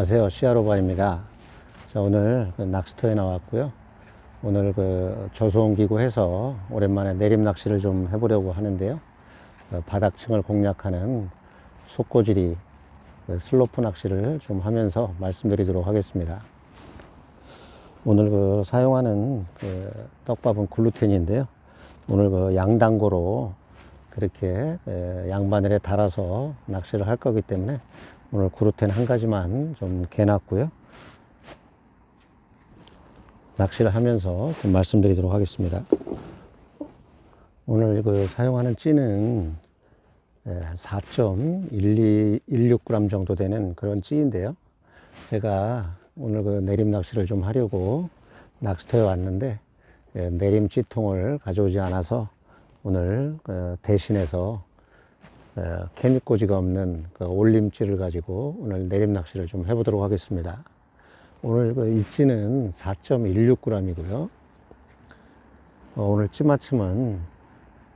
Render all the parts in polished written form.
안녕하세요. 시아로바입니다. 자, 오늘 낚시터에 나왔고요. 오늘 조수옮기고 해서 오랜만에 내림 낚시를 좀 해보려고 하는데요. 바닥층을 공략하는 속고지리 슬로프 낚시를 좀 하면서 말씀드리도록 하겠습니다. 오늘 사용하는 떡밥은 글루텐인데요. 오늘 양단고로 그렇게 양바늘에 달아서 낚시를 할 거기 때문에 오늘 글루텐 한 가지만 좀 개놨고요. 낚시를 하면서 좀 말씀드리도록 하겠습니다. 오늘 사용하는 찌는 4.16g 정도 되는 그런 찌인데요. 제가 오늘 내림 낚시를 좀 하려고 낚시터에 왔는데 내림 찌통을 가져오지 않아서 오늘 대신해서 개미꼬지가 없는 올림찌를 가지고 오늘 내림 낚시를 좀 해보도록 하겠습니다. 오늘 이 찌는 4.16g이고요. 오늘 찌맞춤은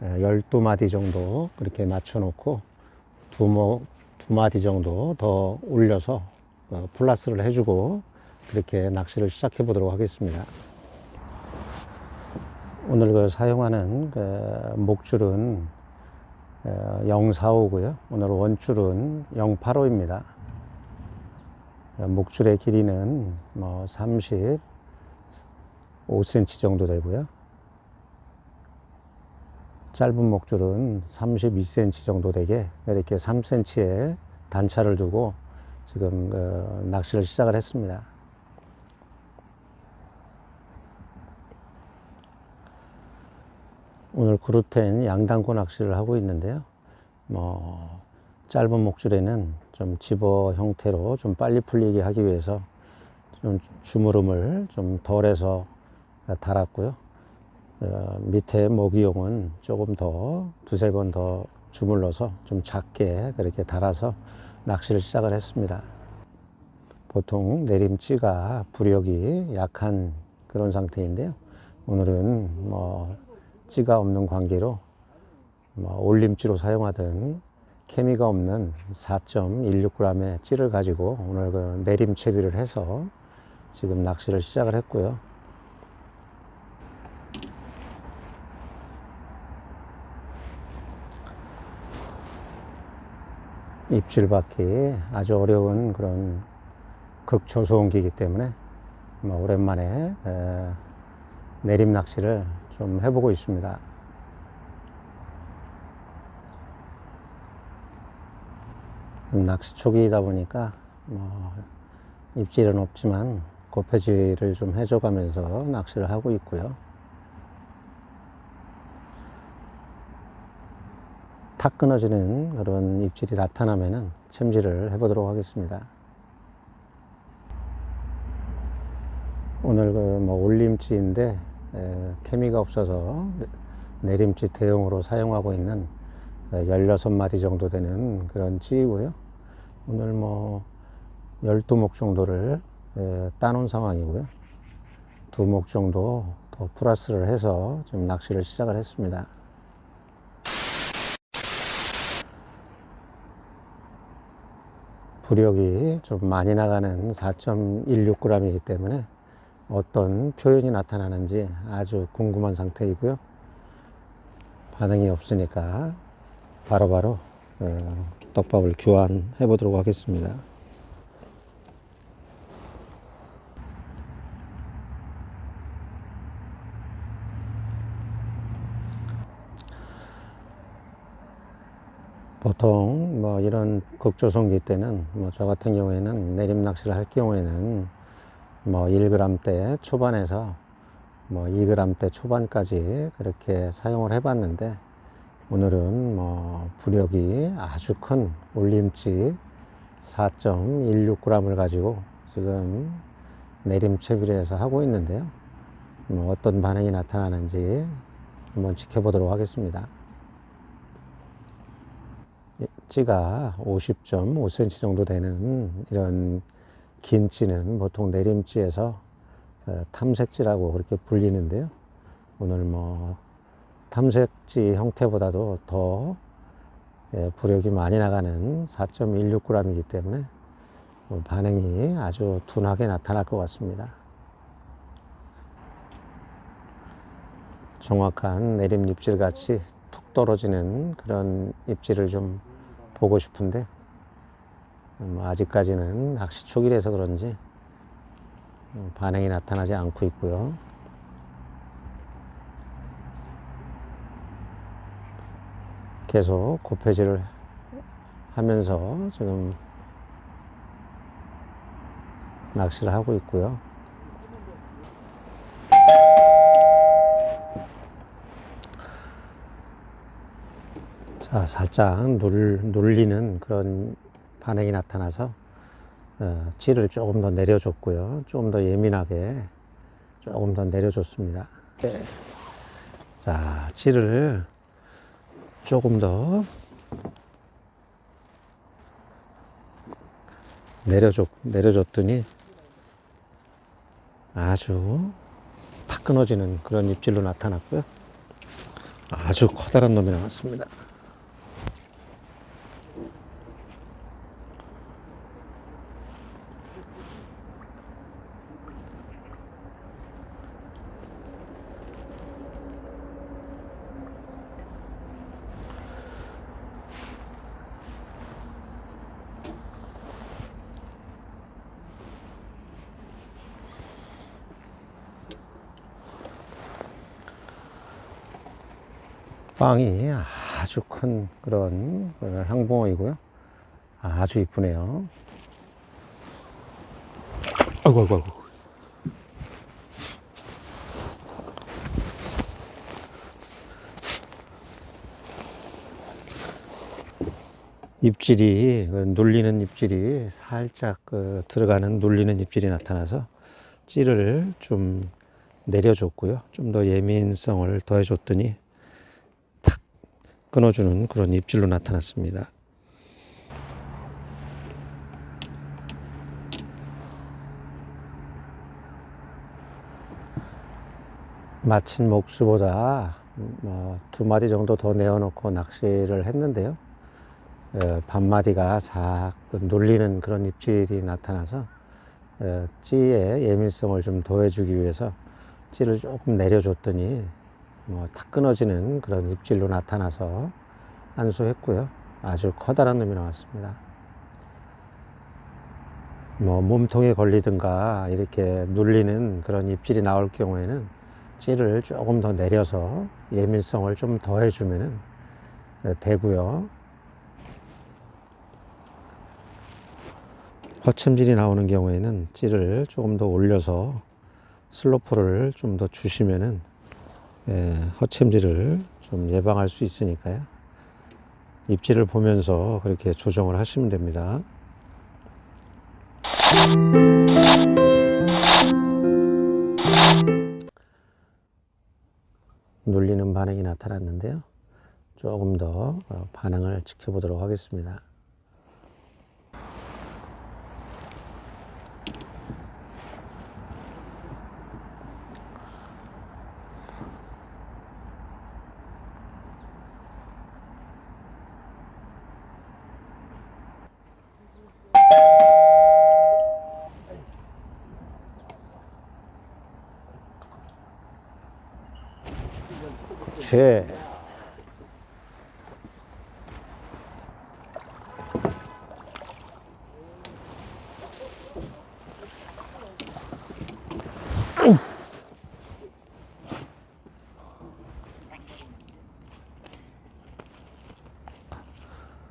12마디 정도 그렇게 맞춰놓고 두 마디 정도 더 올려서 플러스를 해주고 그렇게 낚시를 시작해 보도록 하겠습니다. 오늘 사용하는 목줄은 045고요. 오늘 원줄은 085입니다. 목줄의 길이는 35cm 정도 되고요. 짧은 목줄은 32cm 정도 되게 이렇게 3cm의 단차를 두고 지금 낚시를 시작을 했습니다. 오늘 글루텐 양단고 낚시를 하고 있는데요. 짧은 목줄에는 좀 집어 형태로 좀 빨리 풀리게 하기 위해서 좀 주무름을 좀 덜해서 달았고요. 밑에 먹이용은 조금 더 두세 번 더 주물러서 좀 작게 그렇게 달아서 낚시를 시작을 했습니다. 보통 내림찌가 부력이 약한 그런 상태인데요. 오늘은 찌가 없는 관계로 올림찌로 사용하던 케미가 없는 4.16g의 찌를 가지고 오늘 내림 채비를 해서 지금 낚시를 시작을 했고요. 입질 받기 아주 어려운 그런 극초소음기이기 때문에 오랜만에 내림 낚시를 좀 해보고 있습니다. 낚시 초기이다 보니까 입질은 없지만 고패질을 좀 해줘가면서 낚시를 하고 있고요. 탁 끊어지는 그런 입질이 나타나면은 챔질을 해보도록 하겠습니다. 오늘 올림찌인데 케미가 없어서 내림찌 대용으로 사용하고 있는 16마디 정도 되는 그런 찌이고요. 오늘 12목 정도를 따놓은 상황이고요. 2목 정도 더 플러스를 해서 좀 낚시를 시작을 했습니다. 부력이 좀 많이 나가는 4.16g이기 때문에 어떤 표현이 나타나는지 아주 궁금한 상태이고요. 반응이 없으니까 바로바로 떡밥을 교환해 보도록 하겠습니다. 보통 이런 극조성기 때는 저 같은 경우에는 내림 낚시를 할 경우에는 1g대 초반에서 2g대 초반까지 그렇게 사용을 해봤는데 오늘은 부력이 아주 큰 올림찌 4.16g을 가지고 지금 내림 채비를 해서 하고 있는데요. 어떤 반응이 나타나는지 한번 지켜보도록 하겠습니다. 찌가 50.5cm 정도 되는 이런 긴 찌는 보통 내림찌에서 탐색찌라고 그렇게 불리는데요. 오늘 탐색찌 형태보다도 더 부력이 많이 나가는 4.16g이기 때문에 반응이 아주 둔하게 나타날 것 같습니다. 정확한 내림 입질 같이 툭 떨어지는 그런 입질을 좀 보고 싶은데 아직까지는 낚시 초기라서 그런지 반응이 나타나지 않고 있고요. 계속 고패질을 하면서 지금 낚시를 하고 있고요. 자, 살짝 눌리는 그런 반응이 나타나서 찌를 조금 더 내려줬고요. 조금 더 예민하게 조금 더 내려줬습니다. 네. 자, 찌를 조금 더 내려줬더니 아주 탁 끊어지는 그런 입질로 나타났고요. 아주 커다란 놈이 나왔습니다. 빵이 아주 큰 그런 향붕어이고요. 아주 이쁘네요. 아이고. 입질이, 눌리는 입질이 살짝 들어가는 눌리는 입질이 나타나서 찌를 좀 내려줬고요. 좀 더 예민성을 더해줬더니 탁 끊어주는 그런 입질로 나타났습니다. 마친 목수보다 2마디 정도 더 내어놓고 낚시를 했는데요. 반마디가 싹 눌리는 그런 입질이 나타나서 찌의 예민성을 좀 더해주기 위해서 찌를 조금 내려줬더니 탁 끊어지는 그런 입질로 나타나서 안수했고요. 아주 커다란 놈이 나왔습니다. 몸통에 걸리든가 이렇게 눌리는 그런 입질이 나올 경우에는 찌를 조금 더 내려서 예민성을 좀 더해주면 되고요. 허첨질이 나오는 경우에는 찌를 조금 더 올려서 슬로프를 좀 더 주시면은 허첨질을 좀 예방할 수 있으니까요. 입질을 보면서 그렇게 조정을 하시면 됩니다. 눌리는 반응이 나타났는데요. 조금 더 반응을 지켜보도록 하겠습니다. 제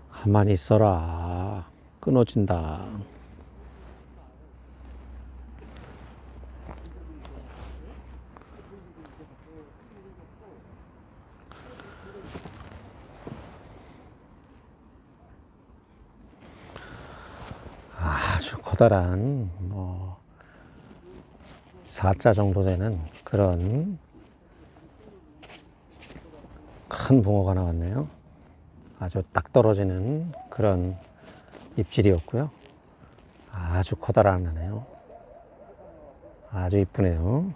가만히 있어라. 끊어진다. 아주 커다란 4자 정도 되는 그런 큰 붕어가 나왔네요. 아주 딱 떨어지는 그런 입질이었고요. 아주 커다랗네요. 아주 이쁘네요.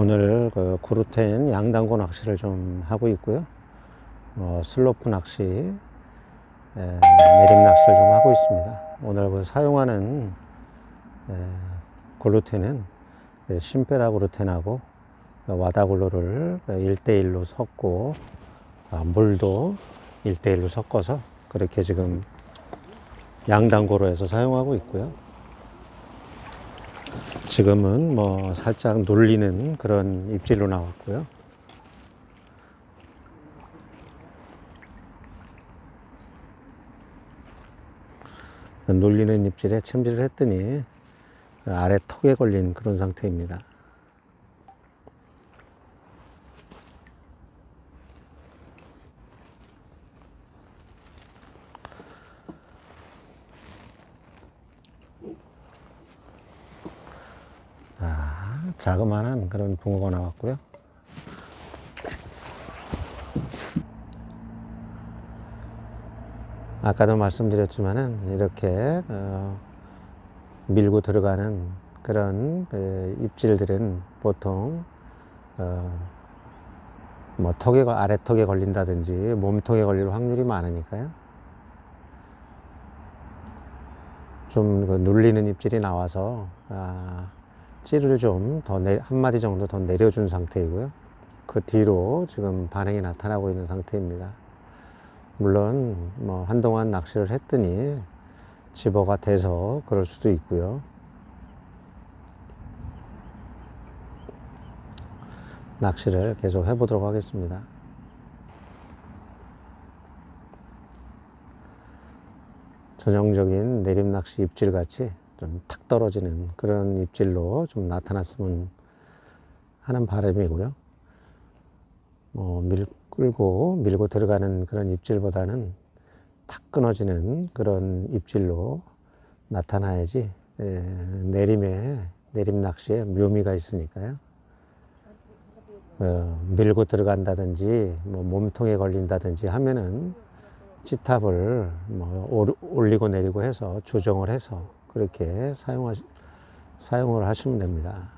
오늘 그 구루텐 양단고 낚시를 좀 하고 있고요. 슬로프 낚시, 내림 낚시를 좀 하고 있습니다. 오늘 그 사용하는 글루텐은 심페라 글루텐하고 와다글루를 1대1로 섞고 물도 1대1로 섞어서 그렇게 지금 양단고로 해서 사용하고 있고요. 지금은 뭐 살짝 눌리는 그런 입질로 나왔고요. 눌리는 입질에 챔질을 했더니 아래 턱에 걸린 그런 상태입니다. 자그마한 그런 붕어가 나왔고요. 아까도 말씀드렸지만은 이렇게 밀고 들어가는 그런 입질들은 보통 뭐 아래 턱에 걸린다든지 몸통에 걸릴 확률이 많으니까요. 좀 눌리는 입질이 나와서 찌를 좀 더 한 마디 정도 더 내려준 상태이고요. 그 뒤로 지금 반응이 나타나고 있는 상태입니다. 물론 뭐 한동안 낚시를 했더니 집어가 돼서 그럴 수도 있고요. 낚시를 계속 해보도록 하겠습니다. 전형적인 내림 낚시 입질 같이 좀 탁 떨어지는 그런 입질로 좀 나타났으면 하는 바람이고요. 밀고 들어가는 그런 입질보다는 탁 끊어지는 그런 입질로 나타나야지 내림 낚시에 묘미가 있으니까요. 밀고 들어간다든지 뭐 몸통에 걸린다든지 하면은 찌탑을 뭐 올리고 내리고 해서 조정을 해서 그렇게 사용을 하시면 됩니다.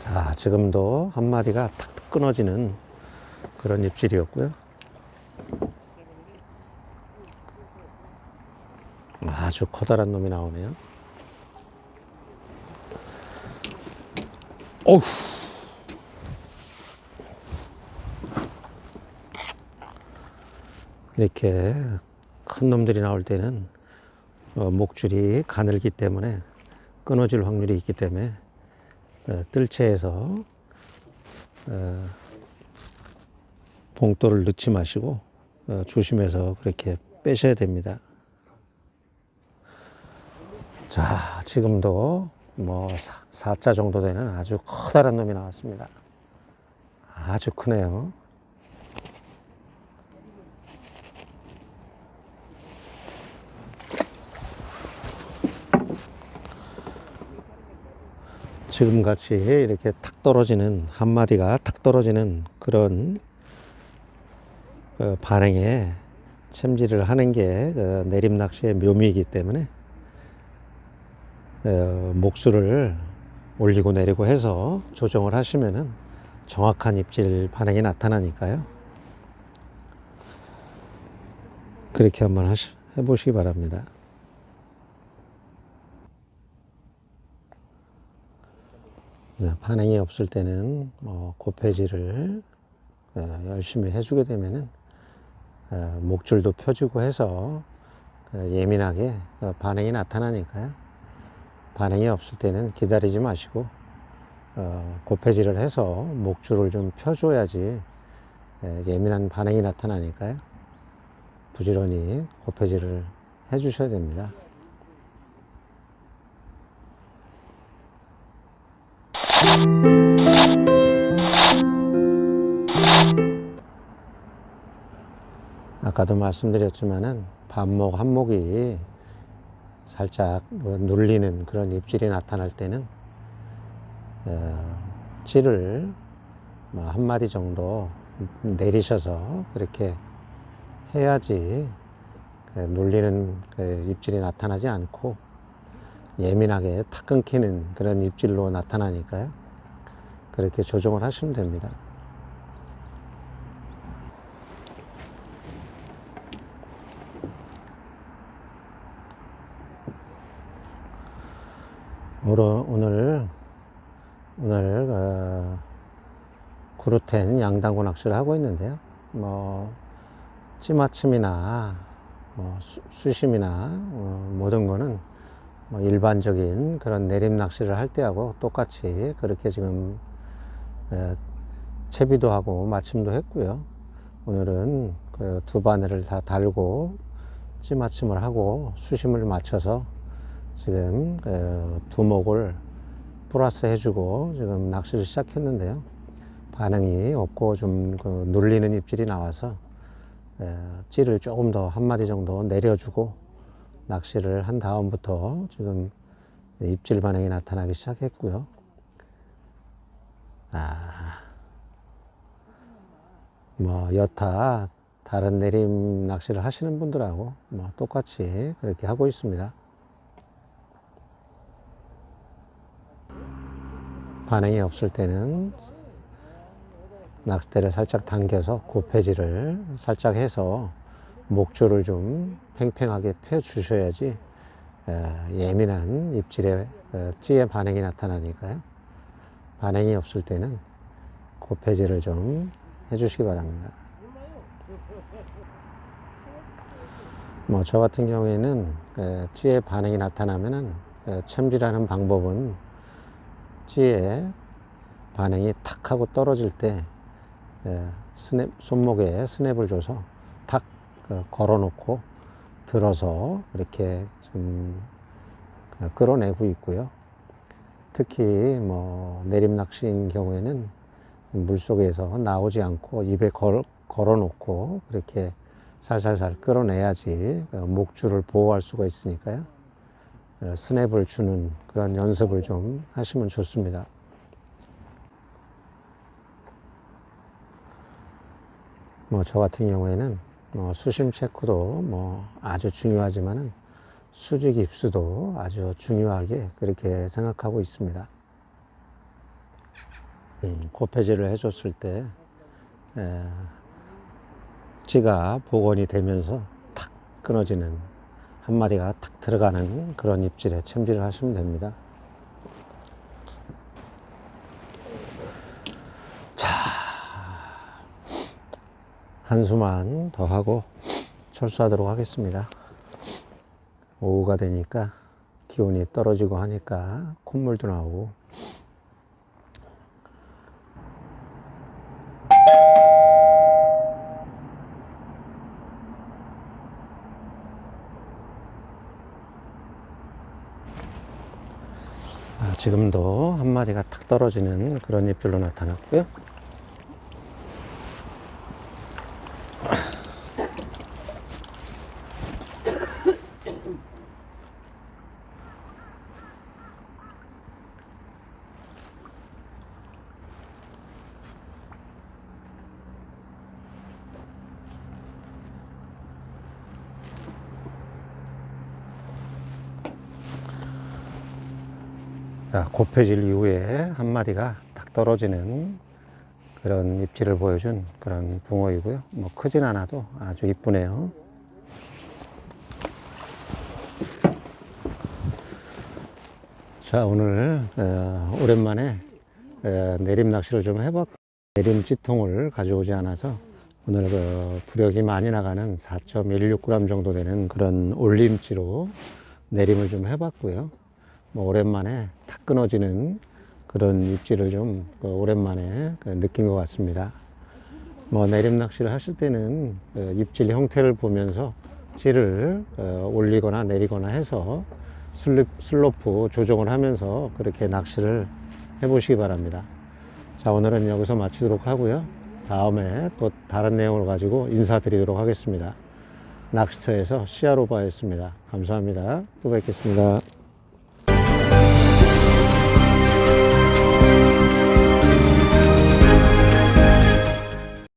자, 지금도 한 마디가 탁 끊어지는 그런 입질이었고요. 아주 커다란 놈이 나오네요. 어후. 이렇게 큰 놈들이 나올 때는 목줄이 가늘기 때문에 끊어질 확률이 있기 때문에 뜰채에서 봉돌을 넣지 마시고 조심해서 그렇게 빼셔야 됩니다. 자, 지금도 뭐 4자 정도 되는 아주 커다란 놈이 나왔습니다. 아주 크네요. 지금같이 이렇게 탁 떨어지는, 한 마디가 탁 떨어지는 그런 반응에 챔질을 하는 게 내림 낚시의 묘미이기 때문에 목줄을 올리고 내리고 해서 조정을 하시면은 정확한 입질 반응이 나타나니까요. 그렇게 한번 해보시기 바랍니다. 반응이 없을 때는 고패질을 열심히 해주게 되면은 목줄도 펴주고 해서 예민하게 반응이 나타나니까요. 반응이 없을 때는 기다리지 마시고 고패질을 해서 목줄을 좀 펴줘야지 예민한 반응이 나타나니까요. 부지런히 고패질을 해주셔야 됩니다. 아까도 말씀드렸지만은 반목 한목이 살짝 눌리는 그런 입질이 나타날 때는 찌를 한 마디 정도 내리셔서 그렇게 해야지 눌리는 입질이 나타나지 않고 예민하게 탁 끊기는 그런 입질로 나타나니까요. 그렇게 조정을 하시면 됩니다. 오늘 구루텐 양단구 낚시를 하고 있는데요. 찌마침이나 수심이나 모든 거는 일반적인 그런 내림 낚시를 할 때하고 똑같이 그렇게 지금 채비도 하고 마침도 했고요. 오늘은 두 바늘을 다 달고 찌마침을 하고 수심을 맞춰서 지금 두목을 플러스 해주고 지금 낚시를 시작했는데요. 반응이 없고 좀 눌리는 입질이 나와서 찌를 조금 더 한 마디 정도 내려주고 낚시를 한 다음부터 지금 입질 반응이 나타나기 시작했고요. 여타 다른 내림 낚시를 하시는 분들하고 똑같이 그렇게 하고 있습니다. 반응이 없을 때는 낚싯대를 살짝 당겨서 고패질을 살짝 해서 목줄을 좀 팽팽하게 펴 주셔야지 예민한 입질에 찌의 반응이 나타나니까요. 반응이 없을 때는 고패질을 좀 해주시기 바랍니다. 저 같은 경우에는 찌의 반응이 나타나면은 챔질하는 방법은 찌의 반응이 탁 하고 떨어질 때 손목에 스냅을 줘서 탁 걸어 놓고 들어서 이렇게 좀 끌어내고 있고요. 특히 내림 낚시인 경우에는 물속에서 나오지 않고 입에 걸어 놓고 그렇게 살살살 끌어내야지 목줄을 보호할 수가 있으니까요. 스냅을 주는 그런 연습을 좀 하시면 좋습니다. 저 같은 경우에는 수심 체크도 아주 중요하지만은 수직 입수도 아주 중요하게 그렇게 생각하고 있습니다. 고패질을 해줬을 때 찌가 복원이 되면서 탁 끊어지는 한 마리가 탁 들어가는 그런 입질에 챔질을 하시면 됩니다. 자, 한수만 더 하고 철수하도록 하겠습니다. 오후가 되니까 기온이 떨어지고 하니까 콧물도 나오고 지금도 한 마리가 탁 떨어지는 그런 입질로 나타났고요. 고패질 이후에 한 마리가 탁 떨어지는 그런 입질을 보여준 그런 붕어이고요. 크진 않아도 아주 이쁘네요. 자, 오늘 오랜만에 내림 낚시를 좀 해봤고 내림 찌통을 가져오지 않아서 오늘 부력이 많이 나가는 4.16g 정도 되는 그런 올림찌로 내림을 좀 해봤고요. 오랜만에 탁 끊어지는 그런 입질을 좀 오랜만에 느낀 것 같습니다. 내림 낚시를 하실 때는 입질 형태를 보면서 찌를 올리거나 내리거나 해서 슬로프 조정을 하면서 그렇게 낚시를 해 보시기 바랍니다. 자, 오늘은 여기서 마치도록 하고요. 다음에 또 다른 내용을 가지고 인사드리도록 하겠습니다. 낚시터에서 시야로바였습니다. 감사합니다. 또 뵙겠습니다.